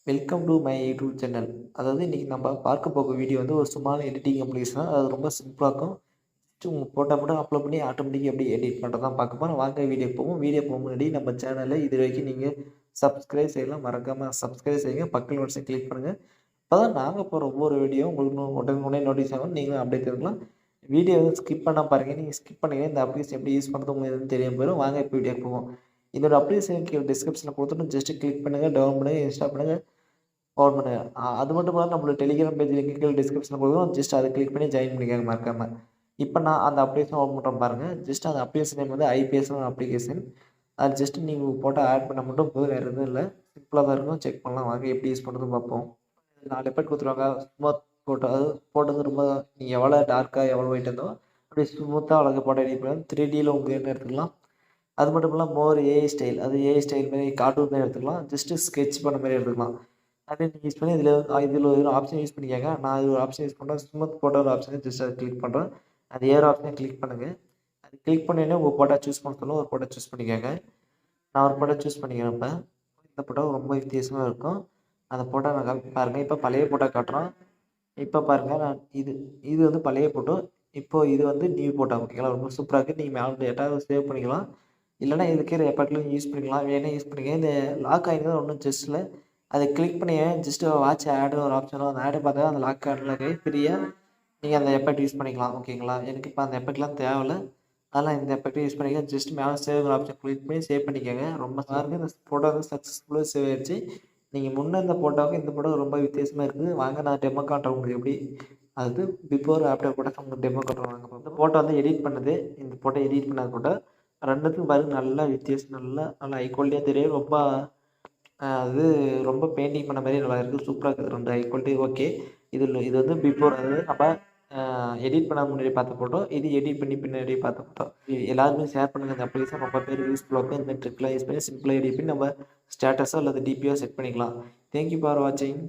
Welcome to my YouTube channel. அதாவது இன்றைக்கி நம்ம பார்க்க போகிற வீடியோ வந்து ஒரு சும்மான எடிட்டிங் அப்ளிகேஷன் தான். அது ரொம்ப சிம்பிளாக இருக்கும். ஜஸ்ட் உங்கள் ஃபோட்டோ மட்டும் அப்லோட் பண்ணி ஆட்டோமேட்டிக்காக எப்படி எடிட் பண்ணுறது தான் பார்க்க போகிறோம். வாங்க வீடியோ போவோம். வீடியோ போக முன்னாடி நம்ம சேனலை இது வரைக்கும் நீங்கள் சப்ஸ்கிரைப் செய்யலாம், மறக்காமல் சப்ஸ்கிரைப் செய்யுங்க. பக்கத்தில் நோட்ஸை கிளிக் பண்ணுங்கள். அப்போ தான் நாங்கள் போகிற ஒவ்வொரு வீடியோ உங்களுக்கு உடனே நோட்டீஸ் ஆகும், நீங்களும் அப்டேட் இருக்கலாம். வீடியோ ஸ்கிப் பண்ணால் பாருங்கள். நீங்கள் ஸ்கிப் பண்ணீங்கன்னா இந்த அப்ளிகேஷன் எப்படி யூஸ் பண்ணுறது உங்களுக்கு எதுவும் தெரியாமல் போயிடும். வாங்க இப்போ வீடியோ போவோம். இதோட அப்ளிகேஷன் கீழே டிஸ்கிரிப்ஷனில் கொடுத்துட்டு ஜஸ்ட் கிளிக் பண்ணுங்கள், டவுன்லோட் பண்ணுங்கள், இன்ஸ்டால் பண்ணுங்கள், ஃபார்வர்ட் பண்ணுங்க. அது மட்டும் இல்லாமல் நம்மளோட டெலிகிராம் பேஜ் லிங்க் கீழே டிஸ்கிரிப்ஷனில் கொடுக்குறோம். ஜஸ்ட் அதை கிளிக் பண்ணி ஜாயின் பண்ணிக்கோங்க மறக்காம. இப்போ நான் அந்த அப்ளிகேஷன் ஓப்பன் பண்ணுறேன் பாருங்கள். ஜஸ்ட் அந்த அப்ளிகேஷன் நேம் வந்து ஐஃபேஸ்னு அப்ளிகேஷன். அது ஜஸ்ட் நீங்கள் ஃபோட்டோ ஆட் பண்ண மட்டும் போதும், வேறு எதுவும் இல்லை. சிம்பிளாக தான் இருக்கும். செக் பண்ணலாம் வாங்க எப்படி யூஸ் பண்ணுறதுன்னு பார்ப்போம். 4 எஃபெக்ட் கொடுத்துருவாங்க. ஸ்மூத் ஃபோட்டோ, அது ஃபோட்டோ வந்து ரொம்ப நீங்கள் எவ்வளோ டார்க்காக எவ்வளோ ஒயிட் இருந்தோ அப்படியே ஸ்மூத்தாக அழகாக ஃபோட்டோ எடிட் பண்ணலாம். 3Dயில் உங்களுக்கு என்ன எடுத்துக்கலாம். அது மட்டும் இல்லாமல் மோர் ஏஐ ஸ்டைல், அது ஏஐ ஸ்டைல் மாதிரி கார்ட்டூன் மாதிரி எடுத்துக்கலாம். ஜஸ்ட்டு ஸ்கெட்ச் பண்ண மாதிரி எடுத்துக்கலாம். அப்படியே நீங்கள் யூஸ் பண்ணி இதில் ஒரு ஆப்ஷன் யூஸ் பண்ணிக்கோங்க. நான் இது ஒரு ஆப்ஷன் யூஸ் பண்ணுறேன். ஸ்மூத் ஃபோட்டோ ஒரு ஆப்ஷனை ஜஸ்ட் அதை கிளிக் பண்ணுறேன். அது ஏர் ஆப்ஷனை கிளிக் பண்ணுங்கள். அது கிளிக் பண்ணோடனே உங்கள் ஃபோட்டோ சூஸ் பண்ண சொல்லும். ஒரு ஃபோட்டோ சூஸ் பண்ணிக்கோங்க. நான் ஒரு ஃபோட்டோ சூஸ் பண்ணிக்கிறேன். இப்போ இந்த ஃபோட்டோ ரொம்ப வித்தியாசமாக இருக்கும். அந்த ஃபோட்டோ நான் பாருங்கள். இப்போ பழைய ஃபோட்டோ காட்டுறோம். இப்போ பாருங்கள், நான் இது வந்து பழைய ஃபோட்டோ. இப்போது இது வந்து நியூ ஃபோட்டோ. ஓகேங்களா, ரொம்ப சூப்பராக இருக்குது. நீங்கள் மேலே டேட்டாவை சேவ் பண்ணிக்கலாம். இல்லைனா இதுக்கே எஃபெக்ட்லையும் யூஸ் பண்ணிக்கலாம். வேணா யூஸ் பண்ணிக்கலாம். இந்த லாக் ஆகிருந்தது ஒன்றும் ஜஸ்ட்டில் அதை கிளிக் பண்ணி ஜஸ்ட்டு வாட்ச் ஆடுன்னு ஒரு ஆப்ஷன் வரும். அந்த ஆடை பார்த்தா அந்த லாக் ஆடில் ஃப்ரீயாக நீங்கள் அந்த எஃபெக்ட் யூஸ் பண்ணிக்கலாம். ஓகேங்களா, எனக்கு இப்போ அந்த எஃபெக்ட்லாம் தேவையில்லை. அதெல்லாம் இந்த எஃபெக்ட்டை யூஸ் பண்ணிக்க. ஜஸ்ட் மேலே சேவ் ஆப்ஷன் கிளிக் பண்ணி சேவ் பண்ணிக்கோங்க. ரொம்ப பாருங்க, இந்த ஃபோட்டோ வந்து சக்ஸஸ்ஃபுல்லாக சேவ் ஆயிடுச்சு. நீங்கள் முன்னே இந்த ஃபோட்டோவுக்கு இந்த ஃபோட்டோ ரொம்ப வித்தியாசமாக இருக்குது. வாங்க நான் டெமோ காட்டுறேன் உங்களுக்கு எப்படி. அது பிஃபோர் ஆஃப்டர் ஃபோட்டோ உங்களுக்கு டெமோ காட்டுறேன். வாங்க இந்த ஃபோட்டோ வந்து எடிட் பண்ணுது. இந்த ஃபோட்டோ எடிட் பண்ணாத ஃபோட்டோ ரெண்டுத்துக்கும் பாருங்க, நல்லா வித்தியாசம், நல்லா ஹை குவாலிட்டியாக தெரியும். ரொம்ப அது ரொம்ப பெயிண்டிங் பண்ண மாதிரி நல்லா இருக்குது. சூப்பராக இருக்குது. ரெண்டு ஹை குவாலிட்டி ஓகே. இது வந்து பிஃபோர், அதாவது நம்ம எடிட் பண்ண முன்னாடி பார்த்த ஃபோட்டோ, இது எடிட் பண்ணி பின்னாடி பார்த்த ஃபோட்டோ. எல்லாருமே ஷேர் பண்ணுங்கள். இந்த அப்ளிகேஷன் ரொம்ப பேர் யூஸ்ஃபுல்லாக இருக்கும். இந்த ட்ரிக்லாம் யூஸ் பண்ணி சிம்பிளாக எடிட் பண்ணி நம்ம ஸ்டேட்டஸோ அல்லது டிபியோ செட் பண்ணிக்கலாம். தேங்க்யூ ஃபார் வாட்சிங்.